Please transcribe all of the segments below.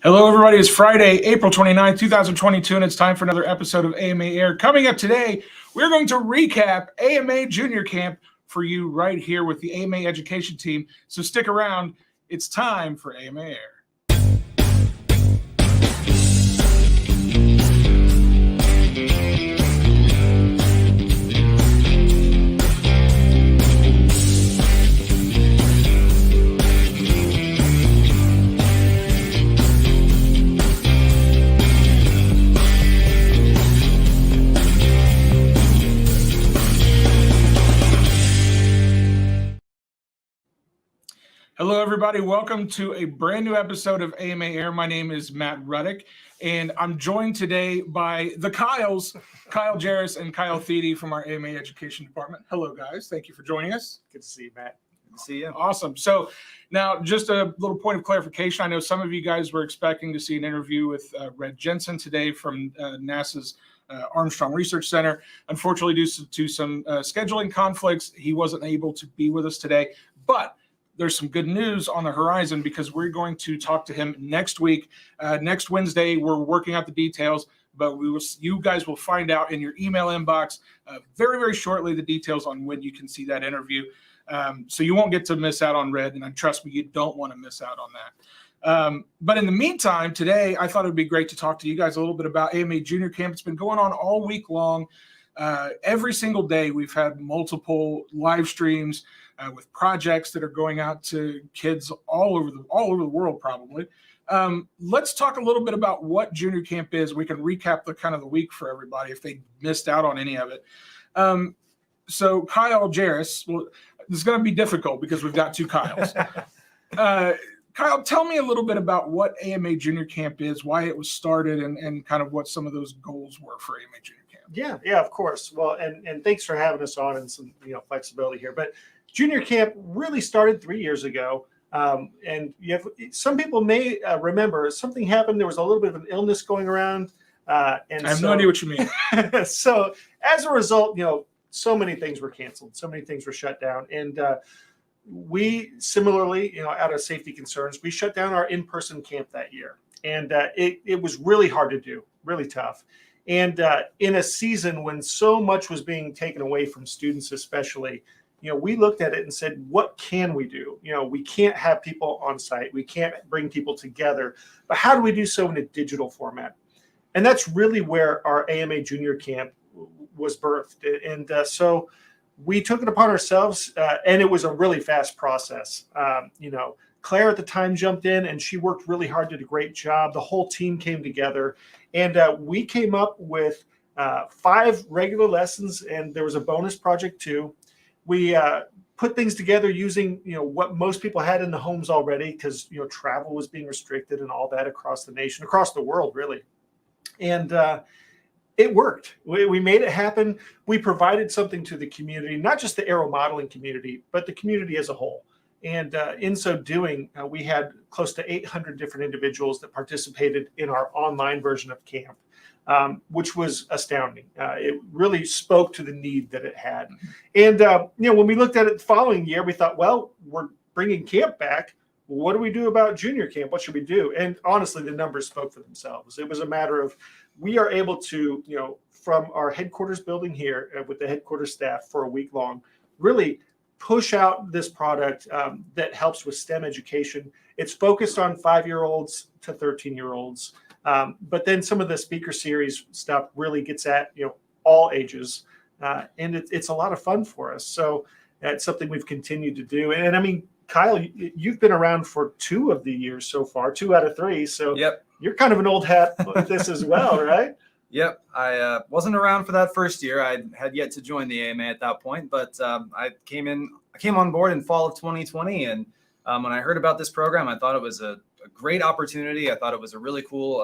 Hello, everybody. It's Friday, April 29th, 2022, and it's time for another episode of AMA Air. Coming up today, we're going to recap AMA Junior Camp for you right here with the AMA Education team. So stick around. It's time for AMA Air. Hello, everybody. Welcome to a brand new episode of AMA Air. My name is Matt Ruddick, and I'm joined today by the Kyles, Kyle Jaracz and Kyle Thede from our AMA Education Department. Hello, guys. Thank you for joining us. Good to see you, Matt. Good to see you. Awesome. So now just a little point of clarification. I know some of you guys were expecting to see an interview with Red Jensen today from NASA's Armstrong Research Center. Unfortunately, due to some scheduling conflicts, he wasn't able to be with us today, but there's some good news on the horizon because we're going to talk to him next week. Next Wednesday, we're working out the details, but you guys will find out in your email inbox very, very shortly the details on when you can see that interview. So you won't get to miss out on Red, and trust me, you don't want to miss out on that. But in the meantime, today, I thought it would be great to talk to you guys a little bit about AMA Junior Camp. It's been going on all week long. Every single day, we've had multiple live streams with projects that are going out to kids all over the world, probably. Let's talk a little bit about what Junior Camp is. We can recap the week for everybody if they missed out on any of it. So Kyle Jaracz, well, this is going to be difficult because we've got two Kyles. Kyle, tell me a little bit about what AMA Junior Camp is, why it was started, and kind of what some of those goals were for AMA Junior Camp. Yeah, of course. Well, and thanks for having us on and some flexibility here. But Junior Camp really started 3 years ago, and some people may remember something happened. There was a little bit of an illness going around, and I have no idea what you mean. So as a result, so many things were canceled, so many things were shut down, and we similarly, out of safety concerns, we shut down our in-person camp that year, and it was really hard to do, really tough. And in a season when so much was being taken away from students, especially, we looked at it and said, what can we do? We can't have people on site. We can't bring people together. But how do we do so in a digital format? And that's really where our AMA Junior Camp was birthed. And so we took it upon ourselves, and it was a really fast process. Claire at the time jumped in, and she worked really hard, did a great job. The whole team came together, and we came up with 5 regular lessons, and there was a bonus project too. We put things together using what most people had in the homes already, because travel was being restricted and all that across the nation, across the world, really. And it worked. We made it happen. We provided something to the community, not just the aero modeling community, but the community as a whole. And in so doing, we had close to 800 different individuals that participated in our online version of camp, which was astounding. It really spoke to the need that it had. And, when we looked at it the following year, we thought, well, we're bringing camp back. What do we do about junior camp? What should we do? And honestly, the numbers spoke for themselves. It was a matter of we are able to, from our headquarters building here with the headquarters staff for a week long, really push out this product that helps with STEM education. It's focused on 5-year-olds to 13-year-olds. But then some of the speaker series stuff really gets at, all ages. And it's a lot of fun for us. So that's something we've continued to do. And I mean, Kyle, you've been around for 2 of the years so far, 2 out of 3. So yep. You're kind of an old hat with this as well, right? Yep. I wasn't around for that first year. I had yet to join the AMA at that point, but I came on board in fall of 2020. And when I heard about this program, I thought it was a great opportunity. I thought it was a really cool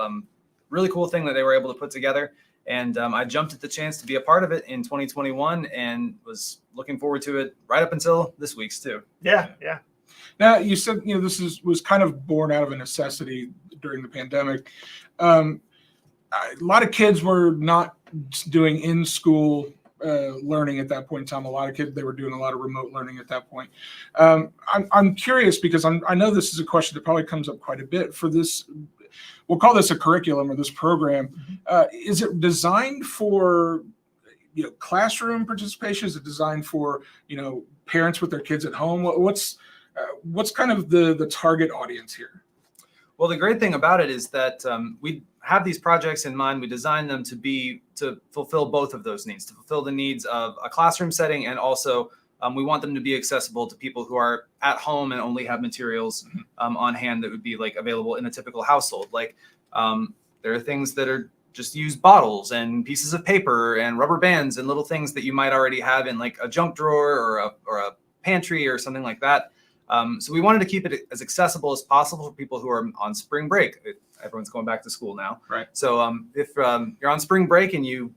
thing that they were able to put together. And I jumped at the chance to be a part of it in 2021 and was looking forward to it right up until this week's too. Yeah. Now, you said, this was kind of born out of a necessity during the pandemic. A lot of kids were not doing in-school learning at that point in time. A lot of kids, they were doing a lot of remote learning at that point. I'm curious because I know this is a question that probably comes up quite a bit for this we'll call this a curriculum or this program. Is it designed for classroom participation? Is it designed for parents with their kids at home? What's kind of the target audience here? Well, the great thing about it is that we have these projects in mind. We design them to fulfill both of those needs, to fulfill the needs of a classroom setting, and also we want them to be accessible to people who are at home and only have materials on hand that would be like available in a typical household. Like there are things that are just used bottles and pieces of paper and rubber bands and little things that you might already have in like a junk drawer or a pantry or something like that. So we wanted to keep it as accessible as possible for people who are on spring break. Everyone's going back to school now. Right. So if you're on spring break and you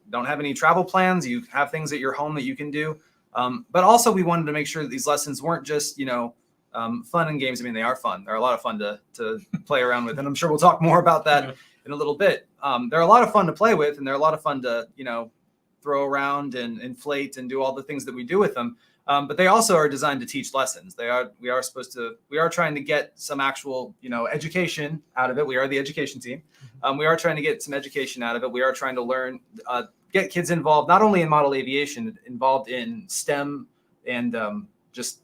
don't have any travel plans, you have things at your home that you can do. But also we wanted to make sure that these lessons weren't just, fun and games. I mean, they are fun. They're a lot of fun to play around with. And I'm sure we'll talk more about that in a little bit. They're a lot of fun to play with, and they're a lot of fun to, throw around and inflate and do all the things that we do with them. But they also are designed to teach lessons. We are trying to get some actual, education out of it. We are the education team. We are trying to get some education out of it. We are trying to learn, get kids involved, not only in model aviation, involved in STEM and just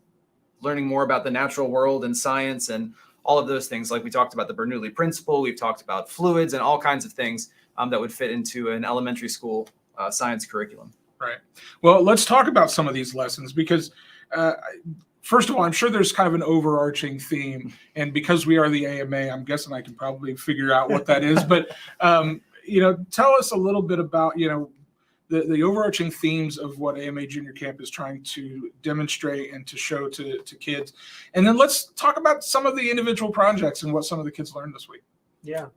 learning more about the natural world and science and all of those things. Like we talked about the Bernoulli Principle. We've talked about fluids and all kinds of things that would fit into an elementary school science curriculum. Right. Well, let's talk about some of these lessons because, first of all, I'm sure there's kind of an overarching theme. And because we are the AMA, I'm guessing I can probably figure out what that is. But, tell us a little bit about, the overarching themes of what AMA Junior Camp is trying to demonstrate and to show to kids. And then let's talk about some of the individual projects and what some of the kids learned this week. Yeah.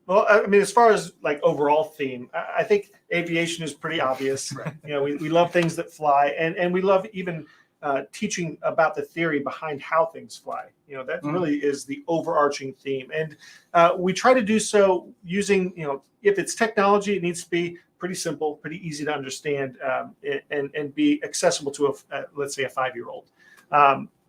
Well, I mean, as far as like overall theme, I think aviation is pretty obvious. Right. We love things that fly, and we love even teaching about the theory behind how things fly. That really is the overarching theme. And we try to do so using, if it's technology, it needs to be pretty simple, pretty easy to understand, and be accessible to let's say a 5-year-old.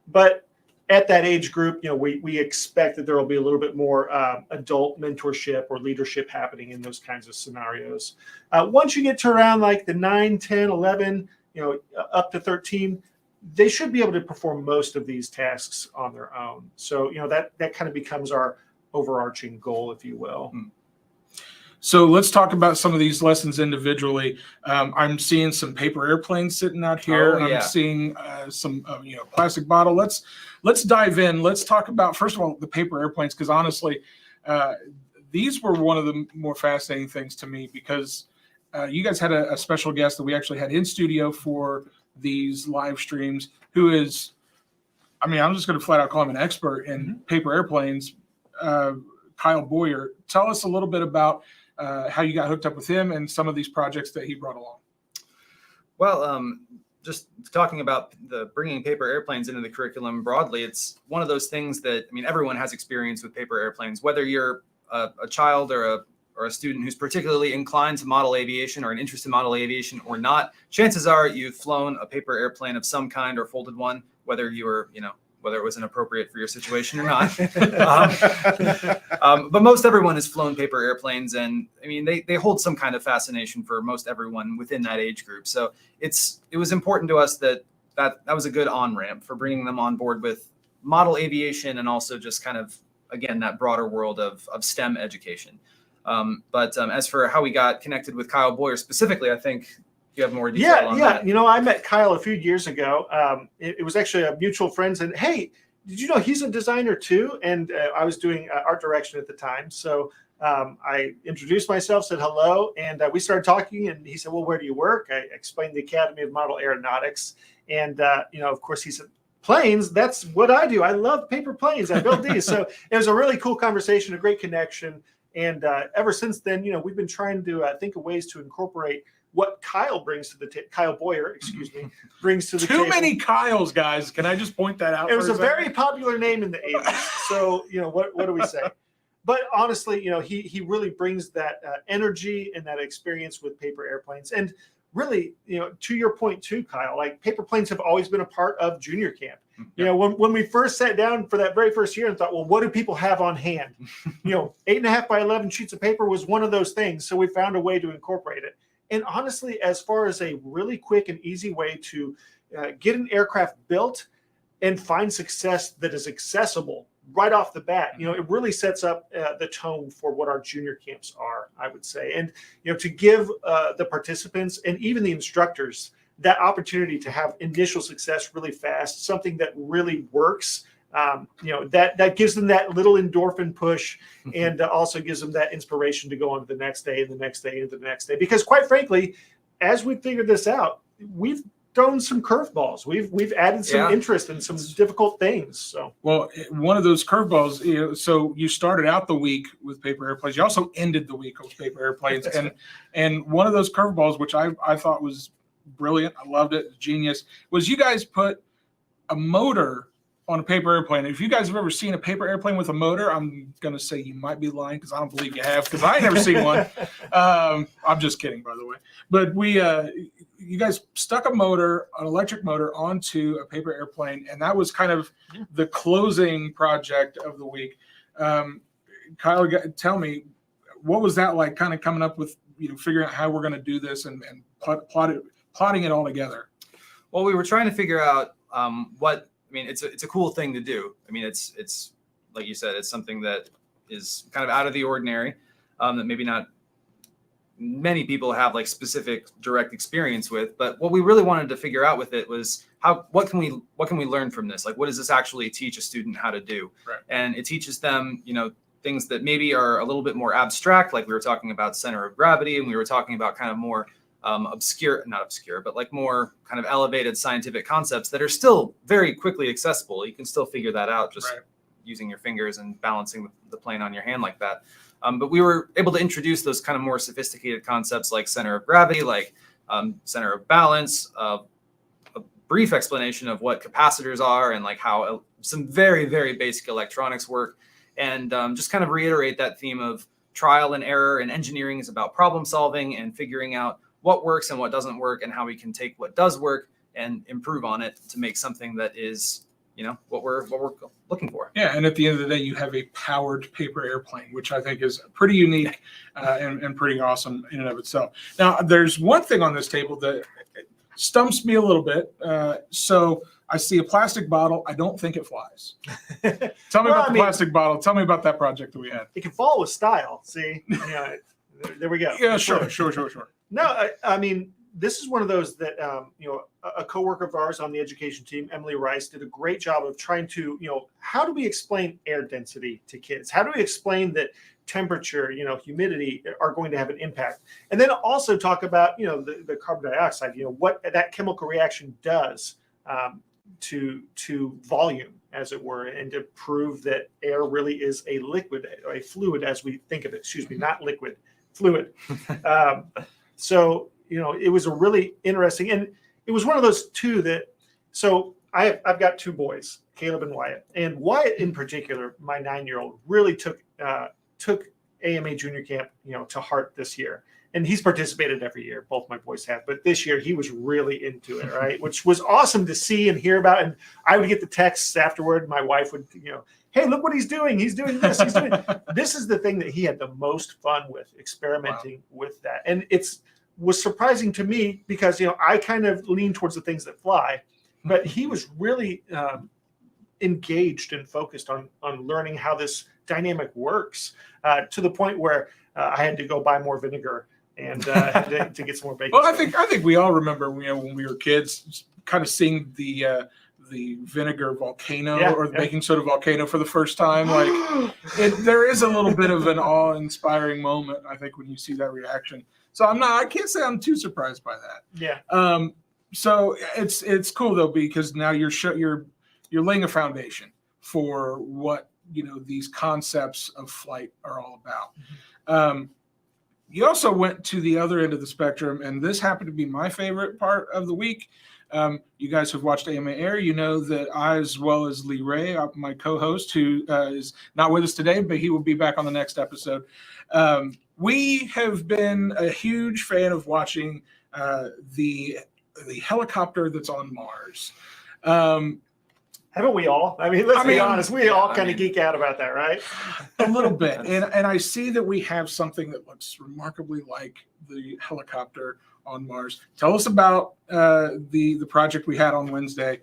But at that age group, we expect that there will be a little bit more adult mentorship or leadership happening in those kinds of scenarios. Once you get to around like the 9, 10, 11, up to 13, they should be able to perform most of these tasks on their own. So, that kind of becomes our overarching goal, if you will. So let's talk about some of these lessons individually. I'm seeing some paper airplanes sitting out here. Oh, yeah. I'm seeing some plastic bottle. Let's dive in. Let's talk about, first of all, the paper airplanes, because honestly, these were one of the more fascinating things to me because you guys had a special guest that we actually had in studio for these live streams, who is, I'm just going to flat out call him an expert in paper airplanes, Kyle Boyer. Tell us a little bit about how you got hooked up with him and some of these projects that he brought along. Well, just talking about the bringing paper airplanes into the curriculum broadly, it's one of those things that, everyone has experience with paper airplanes, whether you're a child or a student who's particularly inclined to model aviation or an interest in model aviation or not. Chances are you've flown a paper airplane of some kind or folded one, whether you were, whether it was inappropriate for your situation or not. But most everyone has flown paper airplanes, and they hold some kind of fascination for most everyone within that age group. So it was important to us that was a good on-ramp for bringing them on board with model aviation and also just kind of, again, that broader world of STEM education. But as for how we got connected with Kyle Boyer specifically, I think you have more detail on that. I met Kyle a few years ago. It was actually a mutual friend said, "Hey, did you know he's a designer too?" And I was doing art direction at the time. So I introduced myself, said hello, and we started talking. And he said, "Well, where do you work?" I explained the Academy of Model Aeronautics. And, of course, he said, "Planes, that's what I do. I love paper planes. I build these." So it was a really cool conversation, a great connection. And ever since then, we've been trying to think of ways to incorporate what Kyle brings to the Kyle Boyer, brings to the table. Too many Kyles, guys. Can I just point that out? It was a very popular name in the 80s. So, what do we say? But honestly, he really brings that energy and that experience with paper airplanes. And really, to your point too, Kyle, like paper planes have always been a part of junior camp. When we first sat down for that very first year and thought, well, what do people have on hand? 8.5 by 11 sheets of paper was one of those things. So we found a way to incorporate it. And honestly, as far as a really quick and easy way to get an aircraft built and find success that is accessible right off the bat, it really sets up the tone for what our junior camps are, I would say. And, to give the participants and even the instructors that opportunity to have initial success really fast, something that really works, that gives them that little endorphin push, and also gives them that inspiration to go on to the next day and the next day and the next day. Because quite frankly, as we figured this out, we've thrown some curveballs. We've added some interest in some difficult things. So, well, one of those curveballs, so you started out the week with paper airplanes. You also ended the week with paper airplanes, and one of those curveballs, which I thought was brilliant, I loved it, genius, was you guys put a motor on a paper airplane. If you guys have ever seen a paper airplane with a motor, I'm going to say you might be lying, because I don't believe you have, because I ain't never seen one. I'm just kidding, by the way. But you guys stuck a motor, an electric motor, onto a paper airplane, and that was kind of the closing project of the week. Kyle, tell me, what was that like, kind of coming up with, figuring out how we're going to do this and plotting it all together? Well, we were trying to figure out it's a cool thing to do. It's like you said, it's something that is kind of out of the ordinary, that maybe not many people have like specific direct experience with. But what we really wanted to figure out with it was what can we learn from this? Like, what does this actually teach a student how to do? Right. And it teaches them, things that maybe are a little bit more abstract, like we were talking about center of gravity, and we were talking about kind of more not obscure, but like more kind of elevated scientific concepts that are still very quickly accessible. You can still figure that out just using your fingers and balancing the plane on your hand like that. But we were able to introduce those kind of more sophisticated concepts like center of gravity, like center of balance, a brief explanation of what capacitors are and like how some very, very basic electronics work. And just kind of reiterate that theme of trial and error, and engineering is about problem solving and figuring out what works and what doesn't work, and how we can take what does work and improve on it to make something that is, what we're looking for. Yeah, and at the end of the day, you have a powered paper airplane, which I think is pretty unique and pretty awesome in and of itself. Now, there's one thing on this table that stumps me a little bit. So I see a plastic bottle. I don't think it flies. Tell me about the plastic bottle. Tell me about that project that we had. It can fall with style. See, there we go. Yeah, sure. No, this is one of those that, a coworker of ours on the education team, Emily Rice, did a great job of trying to, how do we explain air density to kids? How do we explain that temperature, humidity are going to have an impact? And then also talk about, the carbon dioxide, what that chemical reaction does to volume, as it were, and to prove that air really is a liquid, or a fluid as we think of it, not liquid, fluid. So, it was a really interesting, and it was one of those two that, so I've got two boys, Caleb and Wyatt, and Wyatt in particular, my 9-year-old, really took AMA Junior Camp, to heart this year. And he's participated every year. Both my boys have. But this year he was really into it, right? Which was awesome to see and hear about. And I would get the texts afterward. My wife would, hey, look what he's doing. He's doing this. He's doing this is the thing that he had the most fun with, experimenting with that. And was surprising to me because, I kind of lean towards the things that fly. But he was really engaged and focused on learning how this dynamic works, to the point where I had to go buy more vinegar and to get some more bacon. Well, I think we all remember, when we were kids, kind of seeing the vinegar volcano or the baking soda volcano for the first time. Like, there is a little bit of an awe-inspiring moment, I think, when you see that reaction. So I can't say I'm too surprised by that. Yeah. So it's cool though, because now you're laying a foundation for what these concepts of flight are all about. Mm-hmm. You also went to the other end of the spectrum, and this happened to be my favorite part of the week. You guys have watched AMA Air. You know that I, as well as Lee Ray, my co-host, who is not with us today, but he will be back on the next episode. We have been a huge fan of watching the helicopter that's on Mars. Haven't we all? I mean, let's be honest. We all kind of mean, geek out about that, right? A little bit. And I see that we have something that looks remarkably like the helicopter on Mars. Tell us about the project we had on Wednesday.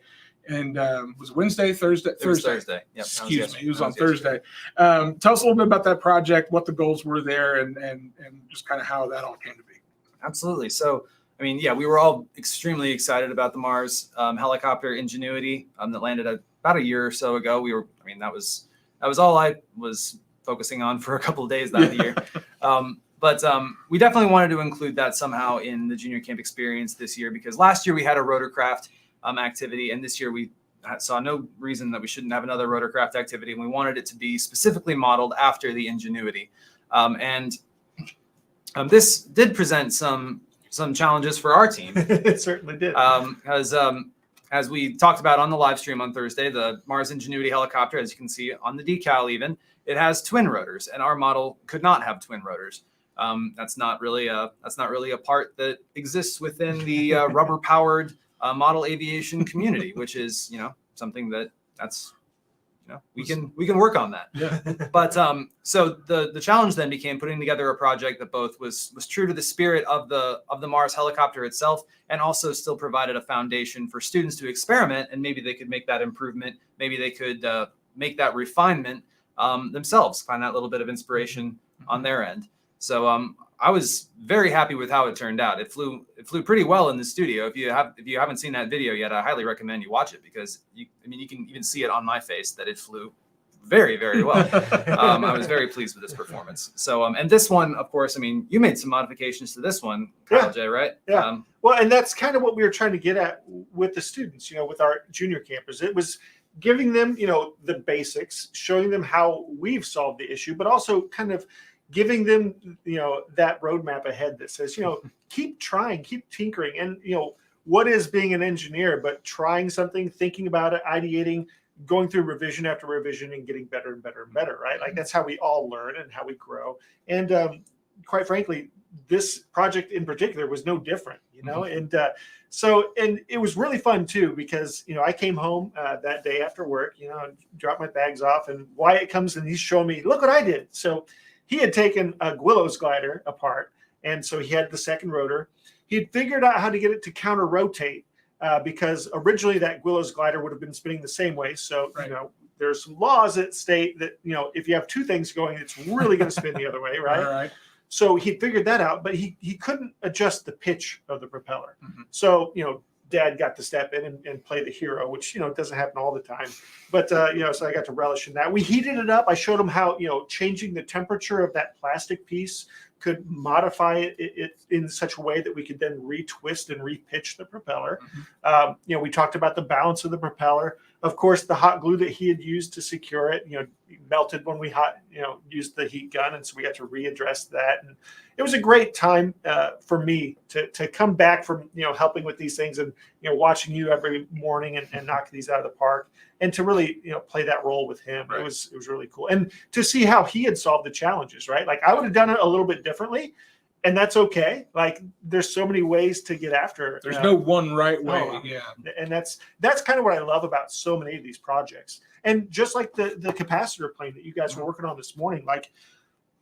And was it Wednesday, Thursday? It was Thursday. Yep. Excuse me. It was on Thursday. Tell us a little bit about that project, what the goals were there, and just kind of how that all came to be. Absolutely. So, I mean, yeah, we were all extremely excited about the Mars helicopter Ingenuity that landed about a year or so ago. That was all I was focusing on for a couple of days that year. But we definitely wanted to include that somehow in the junior camp experience this year, because last year we had a rotorcraft activity, and this year we saw no reason that we shouldn't have another rotorcraft activity, and we wanted it to be specifically modeled after the Ingenuity. This did present some challenges for our team. It certainly did. As we talked about on the live stream on Thursday, the Mars Ingenuity helicopter, as you can see on the decal even, it has twin rotors, and our model could not have twin rotors. That's not really a part that exists within the rubber-powered model aviation community, which is, something that's we can work on that. Yeah. But so the challenge then became putting together a project that both was true to the spirit of the Mars helicopter itself, and also still provided a foundation for students to experiment, and maybe they could make that improvement, maybe they could make that refinement themselves, find that little bit of inspiration on their end. So I was very happy with how it turned out. It flew pretty well in the studio. If you haven't seen that video yet, I highly recommend you watch it, because you can even see it on my face that it flew very, very well. I was very pleased with this performance. So and this one, of course, you made some modifications to this one, Kyle J, right? Yeah. Well, and that's kind of what we were trying to get at with the students, with our junior campers. It was giving them, the basics, showing them how we've solved the issue, but also kind of giving them, that roadmap ahead that says, keep trying, keep tinkering. And, what is being an engineer, but trying something, thinking about it, ideating, going through revision after revision and getting better and better and better, right? Like that's how we all learn and how we grow. And quite frankly, this project in particular was no different, and and it was really fun too, because, I came home that day after work, dropped my bags off, and Wyatt comes and he's showing me, look what I did. So he had taken a Gwillows glider apart, and so he had the second rotor. He had figured out how to get it to counter rotate because originally that Gwillows glider would have been spinning the same way. So, right. There's some laws that state that, if you have two things going, it's really going to spin the other way, right? All right. So he figured that out, but he couldn't adjust the pitch of the propeller. Mm-hmm. So, Dad got to step in and play the hero, which, doesn't happen all the time. But, so I got to relish in that. We heated it up. I showed him how, changing the temperature of that plastic piece could modify it in such a way that we could then retwist and repitch the propeller. Mm-hmm. We talked about the balance of the propeller. Of course, the hot glue that he had used to secure it, melted when we used the heat gun. And so we got to readdress that. And it was a great time for me to come back from, helping with these things and, watching you every morning and knock these out of the park, and to really, play that role with him. Right. It was really cool. And to see how he had solved the challenges, right? Like I would have done it a little bit differently, and that's okay. Like there's so many ways to get after. There's no one right way. No, yeah. And that's kind of what I love about so many of these projects. And just like the capacitor plane that you guys were working on this morning, like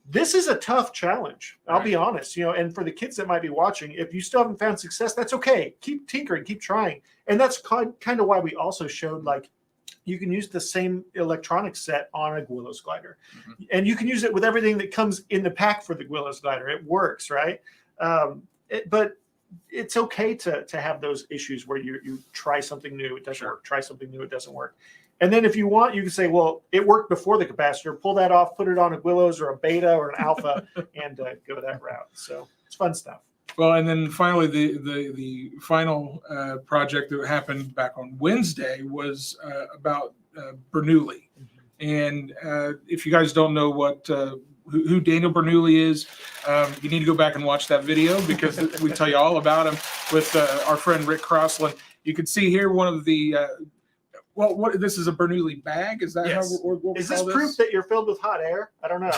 this is a tough challenge. I'll be honest, and for the kids that might be watching, if you still haven't found success, that's okay. Keep tinkering, keep trying. And that's kind of why we also showed like you can use the same electronics set on a Gwillows glider. Mm-hmm. And you can use it with everything that comes in the pack for the Gwillows glider. It works, right? But it's okay to have those issues where you try something new, it doesn't work. Try something new, it doesn't work. And then if you want, you can say, well, it worked before the capacitor. Pull that off, put it on a Gwillows or a Beta or an Alpha, and go that route. So it's fun stuff. Well, and then finally, the final project that happened back on Wednesday was about Bernoulli. Mm-hmm. And if you guys don't know who Daniel Bernoulli is, you need to go back and watch that video, because we tell you all about him with our friend Rick Crossland. You can see here one of the this is a Bernoulli bag. Is that yes. how what is this proof that you're filled with hot air? I don't know.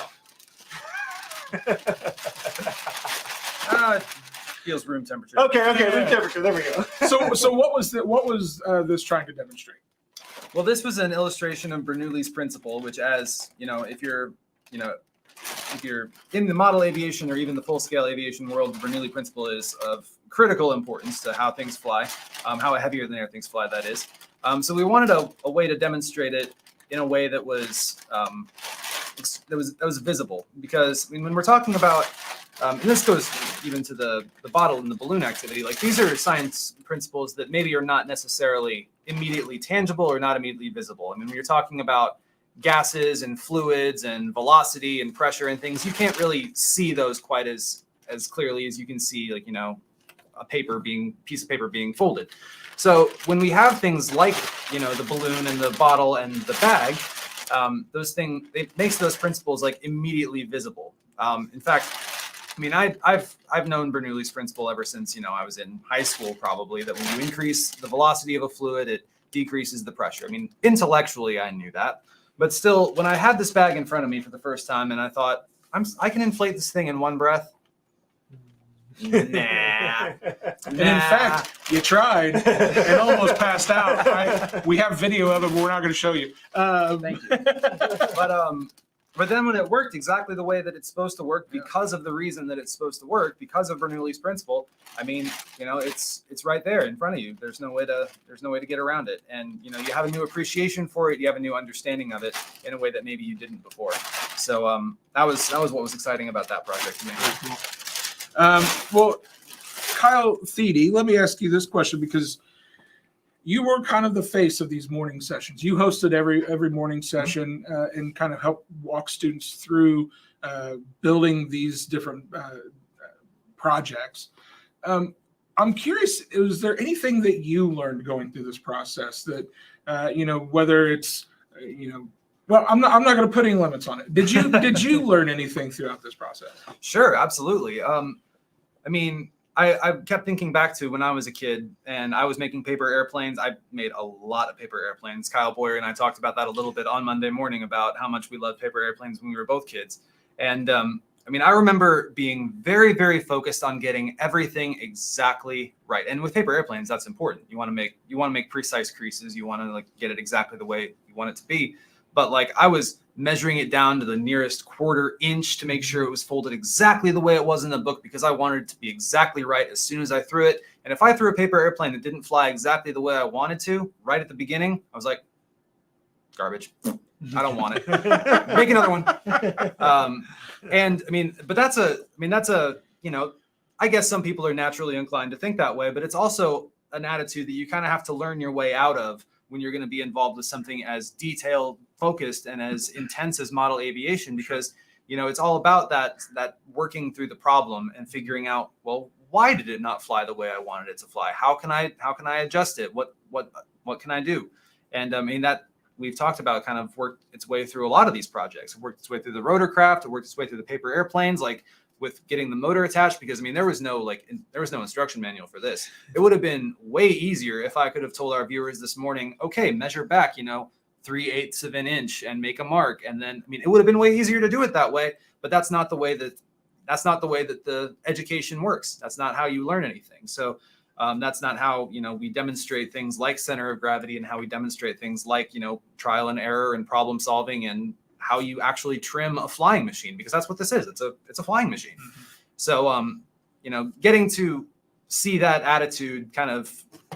Feels room temperature. Okay, room temperature. There we go. So what was this trying to demonstrate? Well, this was an illustration of Bernoulli's Principle, which, as you know, if you're in the model aviation or even the full-scale aviation world, the Bernoulli Principle is of critical importance to how things fly, how heavier than air things fly, that is. So we wanted a way to demonstrate it in a way that was visible, because I mean, when we're talking about and this goes even to the bottle and the balloon activity, like these are science principles that maybe are not necessarily immediately tangible or not immediately visible. I mean, when you're talking about gases and fluids and velocity and pressure and things, you can't really see those quite as clearly as you can see, like, you know, a piece of paper being folded. So when we have things like, you know, the balloon and the bottle and the bag, it makes those principles like immediately visible. In fact, I mean, I've known Bernoulli's principle ever since, you know, I was in high school, probably, that when you increase the velocity of a fluid, it decreases the pressure. I mean, intellectually, I knew that. But still, when I had this bag in front of me for the first time and I thought, I can inflate this thing in one breath. Nah. And in fact, you tried and almost passed out. We have video of it, but we're not going to show you. Thank you. But then when it worked exactly the way that it's supposed to work, because of the reason that it's supposed to work, because of Bernoulli's principle, I mean, you know, it's right there in front of you. There's no way to get around it. And, you know, you have a new appreciation for it. You have a new understanding of it in a way that maybe you didn't before. So that was what was exciting about that project to me. Well, Kyle Thede, let me ask you this question, because you were kind of the face of these morning sessions. You hosted every morning session and kind of helped walk students through building these different projects. I'm curious, was there anything that you learned going through this process that, you know, whether it's, you know, well, I'm not going to put any limits on it. Did you learn anything throughout this process? Sure, absolutely. I mean, I kept thinking back to when I was a kid and I was making paper airplanes. I made a lot of paper airplanes. Kyle Boyer and I talked about that a little bit on Monday morning about how much we loved paper airplanes when we were both kids. And I mean, I remember being very, very focused on getting everything exactly right. And with paper airplanes, that's important. You want to make precise creases. You want to like get it exactly the way you want it to be. But like I was measuring it down to the nearest quarter inch to make sure it was folded exactly the way it was in the book, because I wanted it to be exactly right as soon as I threw it. And if I threw a paper airplane that didn't fly exactly the way I wanted to right at the beginning, I was like, garbage. I don't want it. Make another one. And I mean, but that's a, you know, I guess some people are naturally inclined to think that way, but it's also an attitude that you kind of have to learn your way out of when you're going to be involved with something as detailed focused and as intense as model aviation, because, you know, it's all about that working through the problem and figuring out, well, why did it not fly the way I wanted it to fly? How can I adjust it? What can I do? And I mean, that we've talked about kind of worked its way through a lot of these projects. It worked its way through the rotorcraft. It worked its way through the paper airplanes, like with getting the motor attached, because I mean, there was no instruction manual for this. It would have been way easier if I could have told our viewers this morning, okay, measure back, you know, 3/8 of an inch and make a mark. And then, I mean, it would have been way easier to do it that way, but that's not the way that the education works. That's not how you learn anything. So that's not how, you know, we demonstrate things like center of gravity and how we demonstrate things like, you know, trial and error and problem solving and how you actually trim a flying machine, because that's what this is. It's a flying machine. Mm-hmm. So, you know, getting to see that attitude kind of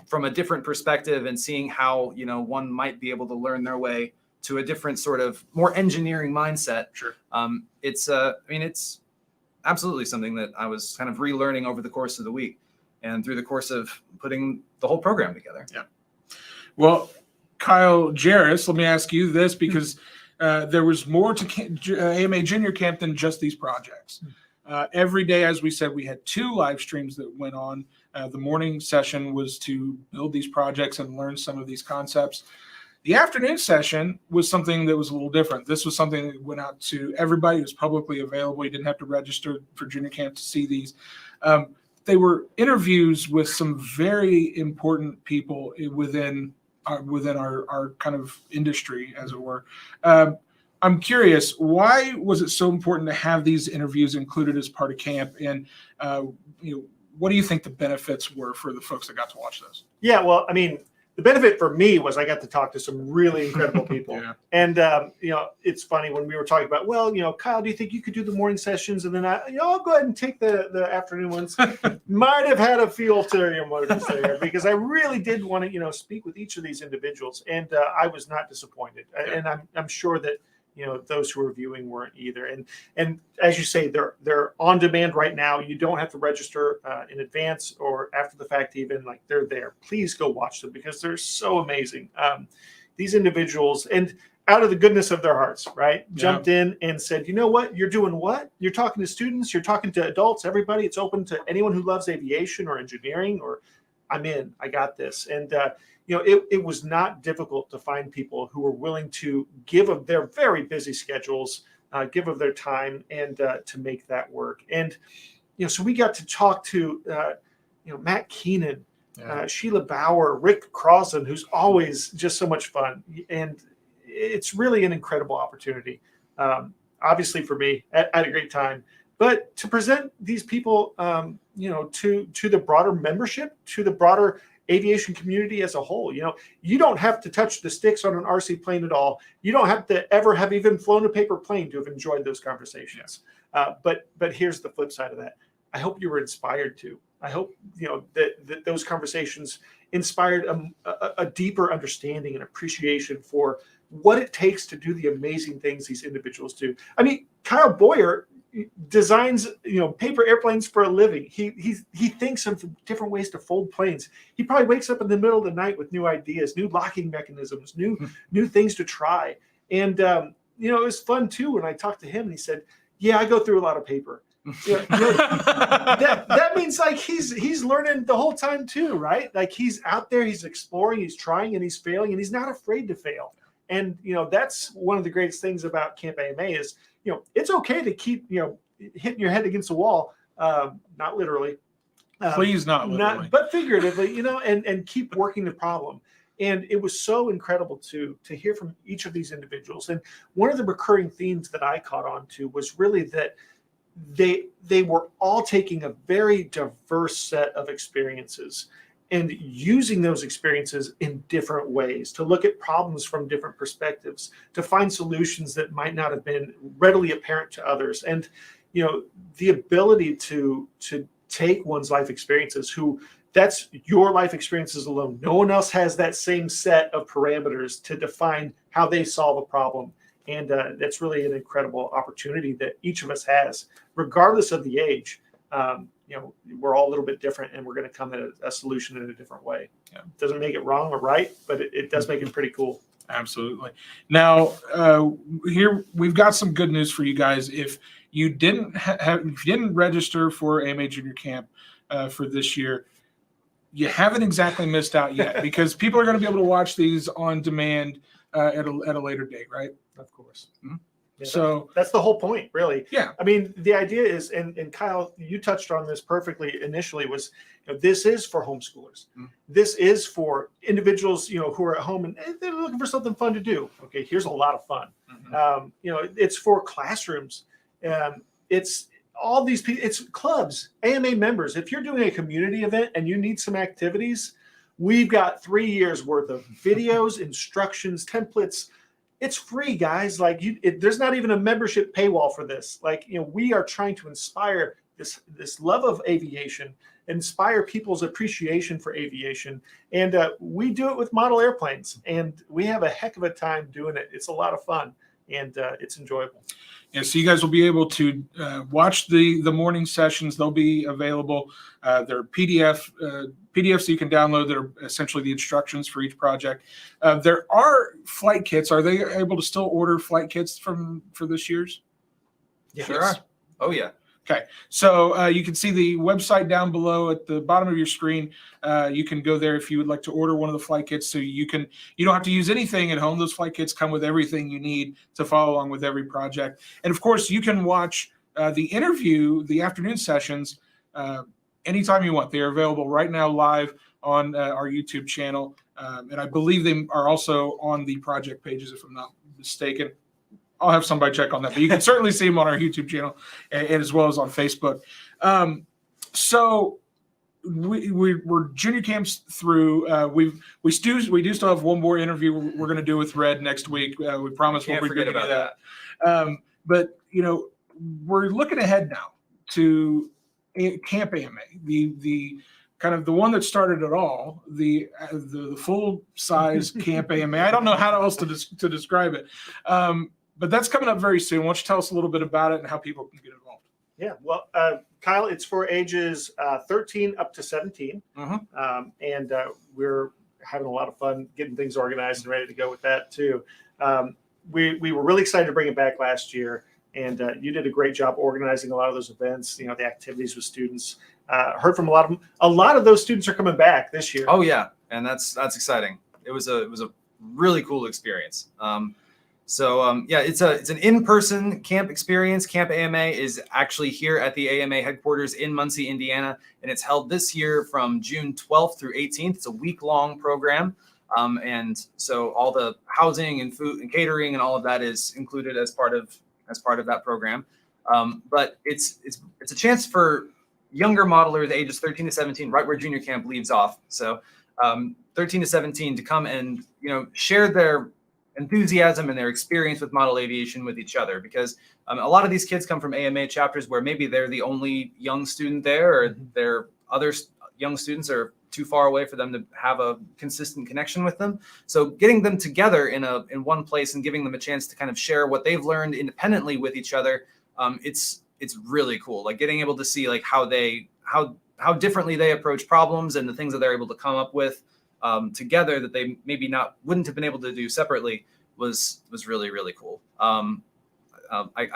from a different perspective and seeing how, you know, one might be able to learn their way to a different sort of more engineering mindset. Sure. It's absolutely something that I was kind of relearning over the course of the week and through the course of putting the whole program together. Yeah. Well, Kyle Jaracz, let me ask you this, because there was more to AMA Junior Camp than just these projects. Every day, as we said, we had 2 live streams that went on. The morning session was to build these projects and learn some of these concepts. The afternoon session was something that was a little different. This was something that went out to everybody. It was publicly available. You didn't have to register for junior camp to see these. They were interviews with some very important people within our kind of industry, as it were. I'm curious, why was it so important to have these interviews included as part of camp? And you know, what do you think the benefits were for the folks that got to watch this? Yeah, well, I mean, the benefit for me was I got to talk to some really incredible people. Yeah. And, it's funny when we were talking about, well, Kyle, do you think you could do the morning sessions? And then I'll go ahead and take the afternoon ones. Might have had a feel to what to say here, because I really did want to, speak with each of these individuals. And I was not disappointed. Yeah. And I'm sure that, those who are viewing weren't either. And as you say, they're on demand right now. You don't have to register in advance or after the fact, even like they're there. Please go watch them because they're so amazing. These individuals, and out of the goodness of their hearts, right, jumped in and said, you know what, you're doing what? You're talking to students, you're talking to adults, everybody. It's open to anyone who loves aviation or engineering, or I'm in, I got this. And, it was not difficult to find people who were willing to give of their very busy schedules, give of their time, and to make that work. And, so we got to talk to, Matt Keenan, Sheila Bauer, Rick Crossan, who's always just so much fun. And it's really an incredible opportunity. Obviously for me, I had a great time. But to present these people, to the broader membership, to the broader aviation community as a whole, you don't have to touch the sticks on an RC plane at all. You don't have to ever have even flown a paper plane to have enjoyed those conversations. But here's the flip side of that. I hope you were inspired to. I hope that those conversations inspired a deeper understanding and appreciation for what it takes to do the amazing things these individuals do. I mean, Kyle Boyer designs paper airplanes for a living. He thinks of different ways to fold planes. He probably wakes up in the middle of the night with new ideas, new locking mechanisms, new things to try. And it was fun too when I talked to him and he said, yeah, I go through a lot of paper. That means like he's learning the whole time too, right? Like he's out there, he's exploring, he's trying, and he's failing, and he's not afraid to fail. And that's one of the greatest things about Camp AMA is it's okay to keep hitting your head against the wall, not literally, Please not literally, but figuratively, and keep working the problem. And it was so incredible to hear from each of these individuals. And one of the recurring themes that I caught on to was really that they were all taking a very diverse set of experiences and using those experiences in different ways to look at problems from different perspectives, to find solutions that might not have been readily apparent to others. And, the ability to take one's life experiences, that's your life experiences alone. No one else has that same set of parameters to define how they solve a problem. And that's really an incredible opportunity that each of us has, regardless of the age. We're all a little bit different, and we're going to come at a solution in a different way. Yeah. It doesn't make it wrong or right, but it does make it pretty cool. Absolutely. Now, here we've got some good news for you guys. If you didn't if you didn't register for AMA Junior Camp for this year, you haven't exactly missed out yet, because people are going to be able to watch these on demand at a later date, right? Of course. Mm-hmm. Yeah, so that's the whole point, really. Yeah. I mean, the idea is, and Kyle, you touched on this perfectly initially, was this is for homeschoolers. Mm-hmm. This is for individuals, who are at home and they're looking for something fun to do. Okay, here's a lot of fun. Mm-hmm. It's for classrooms. It's all these people. It's clubs, AMA members. If you're doing a community event and you need some activities, we've got 3 years worth of videos, instructions, templates. It's free, guys. Like there's not even a membership paywall for this. Like, we are trying to inspire this love of aviation, inspire people's appreciation for aviation. And we do it with model airplanes, and we have a heck of a time doing it. It's a lot of fun, and it's enjoyable. Yeah, so you guys will be able to watch the morning sessions. They'll be available. They're PDFs you can download that are essentially the instructions for each project. There are flight kits. Are they able to still order flight kits for this year's? Yes. Sure are. Oh, yeah. Okay, so you can see the website down below at the bottom of your screen. You can go there if you would like to order one of the flight kits. So you don't have to use anything at home. Those flight kits come with everything you need to follow along with every project. And of course, you can watch the afternoon sessions anytime you want. They are available right now live on our YouTube channel. And I believe they are also on the project pages, if I'm not mistaken. I'll have somebody check on that, but you can certainly see them on our YouTube channel and as well as on Facebook. So we're junior camps through. We do still have one more interview we're going to do with Red next week. We promise we'll Can't forget forget about that. But we're looking ahead now to Camp AMA, the kind of the one that started it all, the full size Camp AMA. I don't know how else to describe it, but that's coming up very soon. Why don't you tell us a little bit about it and how people can get involved? Yeah, well, Kyle, it's for ages 13 up to 17, and we're having a lot of fun getting things organized and ready to go with that too. We were really excited to bring it back last year, and you did a great job organizing a lot of those events. The activities with students. Heard from a lot of them. A lot of those students are coming back this year. Oh yeah, and that's exciting. It was a really cool experience. It's an in-person camp experience. Camp AMA is actually here at the AMA headquarters in Muncie, Indiana, and it's held this year from June 12th through 18th. It's a week-long program, and so all the housing and food and catering and all of that is included as part of that program. But it's a chance for younger modelers ages 13 to 17, right where junior camp leaves off. So 13 to 17 to come and share their enthusiasm and their experience with model aviation with each other, because a lot of these kids come from AMA chapters where maybe they're the only young student there, or their other young students are too far away for them to have a consistent connection with them. So getting them together in one place and giving them a chance to kind of share what they've learned independently with each other, it's really cool. Like getting able to see like how differently they approach problems and the things that they're able to come up with together that they maybe wouldn't have been able to do separately was really, really cool. I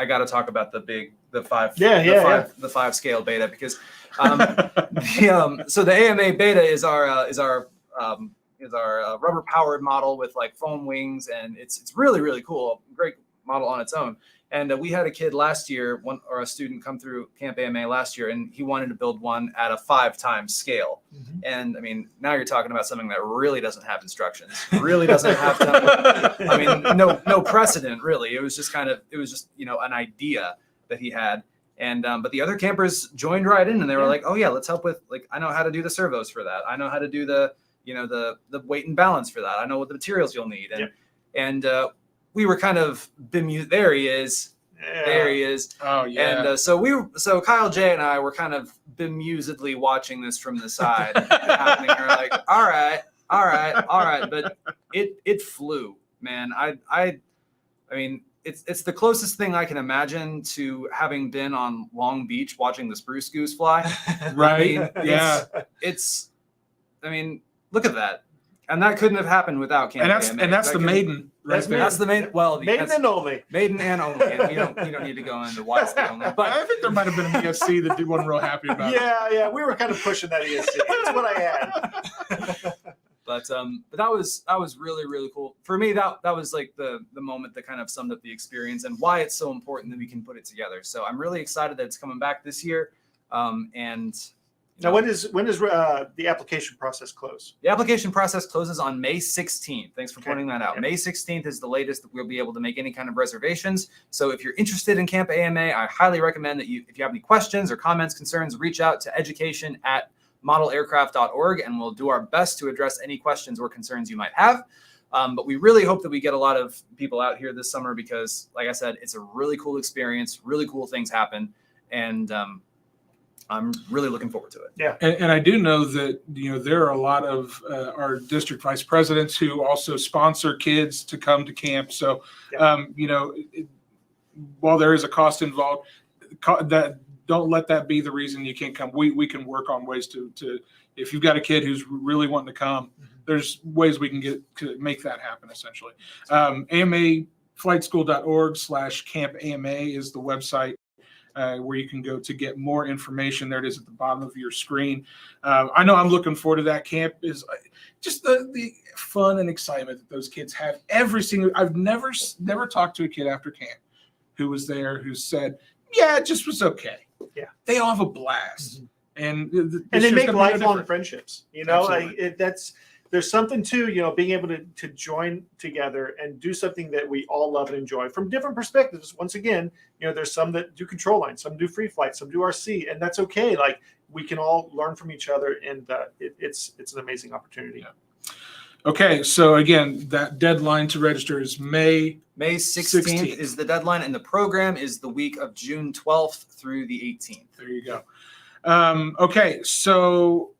got to talk about the 5 scale beta, because so the AMA beta is our rubber powered model with like foam wings, and it's really, really cool. Great model on its own. And we had a kid last year, a student come through Camp AMA last year, and he wanted to build one at a 5 times scale. And I mean, now you're talking about something that really doesn't have instructions, really doesn't have to, I mean, no precedent really. It was just an idea that he had. And, but the other campers joined right in, and they were like, oh yeah, let's help with, like, I know how to do the servos for that. I know how to do the weight and balance for that. I know what the materials you'll need. And we were kind of bemused. There he is. Yeah. There he is. Oh yeah. And so Kyle J and I were kind of bemusedly watching this from the side happening. We're like, all right. But it flew, man. I mean, it's the closest thing I can imagine to having been on Long Beach watching the spruce goose fly. Right. I mean, look at that. And that couldn't have happened without Camp AMA. And that's the maiden. That's the maiden. Well, maiden and only. Maiden and only. And you don't need to go into why it's the only. But I think there might have been an ESC that wasn't real happy about it. Yeah, we were kind of pushing that ESC. That's what I had. But that was really, really cool for me. That was like the moment that kind of summed up the experience and why it's so important that we can put it together. So I'm really excited that it's coming back this year. Now, when does the application process close? The application process closes on May 16th. Thanks for pointing that out. Yep. May 16th is the latest that we'll be able to make any kind of reservations. So if you're interested in Camp AMA, I highly recommend that if you have any questions or comments, concerns, reach out to education@modelaircraft.org, and we'll do our best to address any questions or concerns you might have. But we really hope that we get a lot of people out here this summer because, like I said, it's a really cool experience. Really cool things happen. And I'm really looking forward to it. Yeah. And I do know that, there are a lot of our district vice presidents who also sponsor kids to come to camp. So, while there is a cost involved, that don't let that be the reason you can't come. We can work on ways to if you've got a kid who's really wanting to come, there's ways we can to make that happen essentially. AMAflightschool.org/campama is the website. Where you can go to get more information. There it is at the bottom of your screen. I know I'm looking forward to that. Camp is just the fun and excitement that those kids have every single. I've never talked to a kid after camp who was there who said, "Yeah, it just was okay." Yeah, they all have a blast, and they make lifelong friendships. That's there's something to, being able to join together and do something that we all love and enjoy from different perspectives. Once again, there's some that do control line, some do free flight, some do RC, and that's okay. Like, we can all learn from each other, and it's an amazing opportunity. Yeah. Okay, so again, that deadline to register is May 16th is the deadline, and the program is the week of June 12th through the 18th. There you go. Okay, so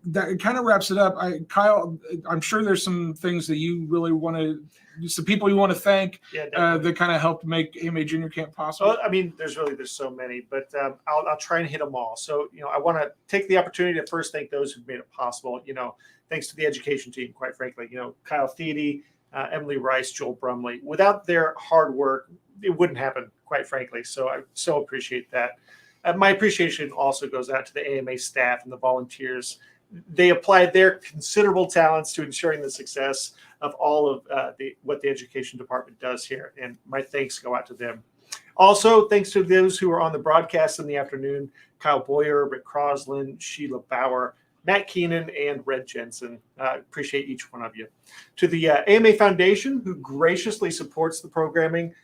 that kind of wraps it up. Kyle, I'm sure there's some things that you really want to, some people you want to thank that kind of helped make AMA Junior Camp possible. Well, I mean, there's so many, but I'll try and hit them all. So, I want to take the opportunity to first thank those who've made it possible. Thanks to the education team, quite frankly. Kyle Thede, Emily Rice, Joel Brumley. Without their hard work, it wouldn't happen, quite frankly. So I so appreciate that. My appreciation also goes out to the AMA staff and the volunteers. They applied their considerable talents to ensuring the success of all of what the education department does here. And my thanks go out to them. Also, thanks to those who are on the broadcast in the afternoon: Kyle Boyer, Rick Croslin, Sheila Bauer, Matt Keenan, and Red Jensen. Appreciate each one of you. To the AMA Foundation, who graciously supports the programming,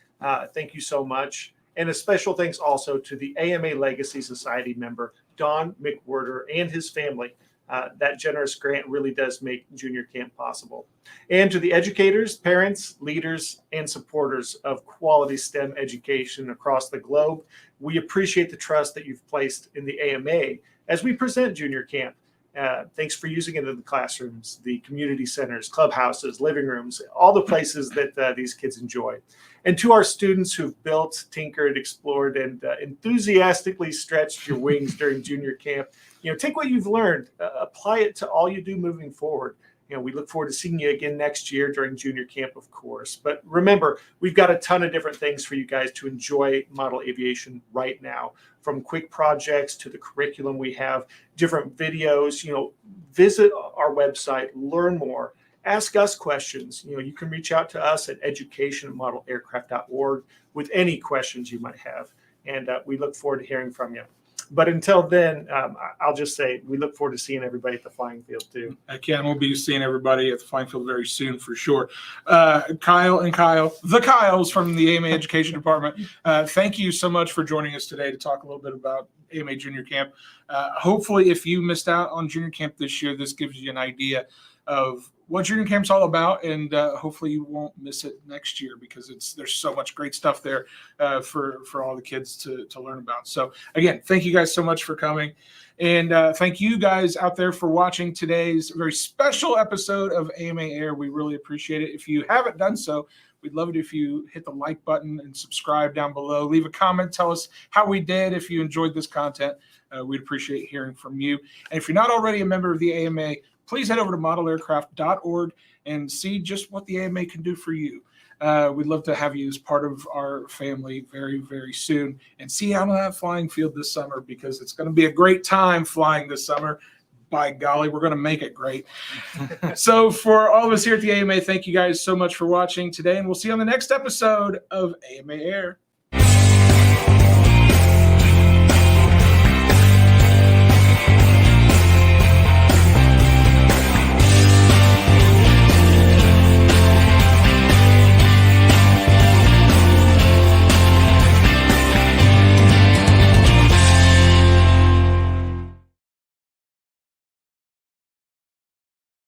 thank you so much. And a special thanks also to the AMA Legacy Society member, Don McWhorter, and his family. That generous grant really does make junior camp possible. And to the educators, parents, leaders, and supporters of quality STEM education across the globe, we appreciate the trust that you've placed in the AMA as we present junior camp. Thanks for using it in the classrooms, the community centers, clubhouses, living rooms, all the places that these kids enjoy. And to our students who've built, tinkered, explored, and enthusiastically stretched your wings during junior camp, take what you've learned, apply it to all you do moving forward. We look forward to seeing you again next year during junior camp, of course. But remember, we've got a ton of different things for you guys to enjoy model aviation right now, from quick projects to the curriculum. We have different videos. Visit our website, learn more, ask us questions. You can reach out to us at education@modelaircraft.org with any questions you might have. And we look forward to hearing from you. But until then, I'll just say we look forward to seeing everybody at the flying field too. Again, we'll be seeing everybody at the flying field very soon for sure. Kyle, the Kyles from the AMA Education Department, thank you so much for joining us today to talk a little bit about AMA Junior Camp. Hopefully, if you missed out on Junior Camp this year, this gives you an idea of what Junior Camp's all about, and hopefully you won't miss it next year, because there's so much great stuff there for all the kids to learn about. So again, thank you guys so much for coming, and thank you guys out there for watching today's very special episode of AMA Air. We really appreciate it. If you haven't done so, we'd love it if you hit the like button and subscribe down below. Leave a comment, tell us how we did. If you enjoyed this content, we'd appreciate hearing from you. And if you're not already a member of the AMA, please head over to modelaircraft.org and see just what the AMA can do for you. We'd love to have you as part of our family very, very soon, and see you on that flying field this summer, because it's going to be a great time flying this summer. By golly, we're going to make it great. So for all of us here at the AMA, thank you guys so much for watching today, and we'll see you on the next episode of AMA Air.